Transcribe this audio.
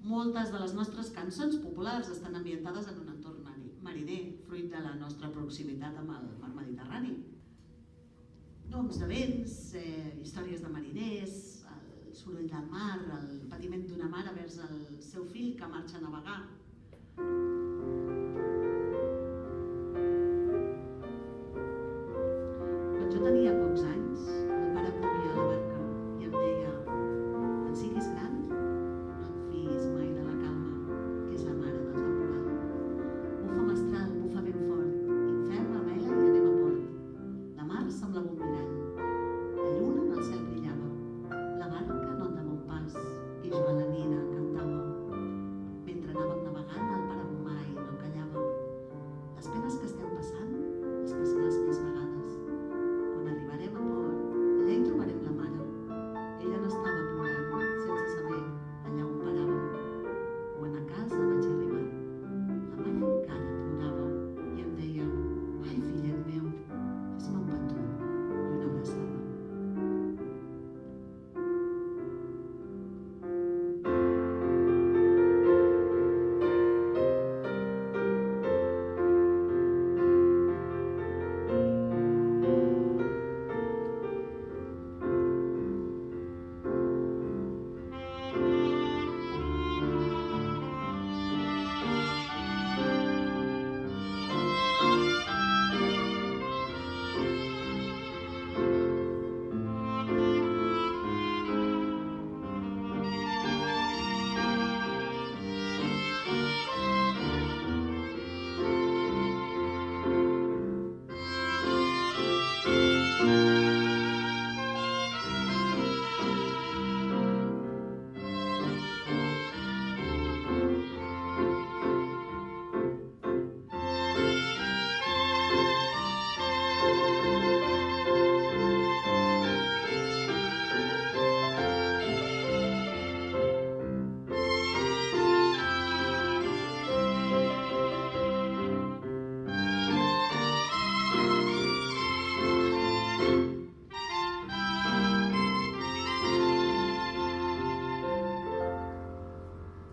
Moltes de les nostres cançons populars estan ambientades en un entorn mariner, fruit de la nostra proximitat amb el mar Mediterrani. Noms de vents, històries de mariners, el soroll del mar, el patiment d'una mare vers el seu fill que marxa a navegar. Quan jo tenia pocs anys, el pare em duia a la barca i em deia: quan siguis gran, no et fiïs mai de la calma, que és la mare del temporal. Bufa mestral, bufa ben fort, inferra, vela i anem a port. La mar semblava un mirall, la lluna en el cel brillava, la barca no anda mon pas i jo a la nina cantava. Mentre anàvem navegant, el pare mai no callava. Les penes que esteu passant, les passaràs més vegades. Quan arribarem a port, allà hi trobarem la mare. Ella no estava plorant, sense saber allà on paràvem. Quan a casa vaig arribar, la mare encara plorava i em deia: ai, fillet meu, fes-me un petó i una abraçada.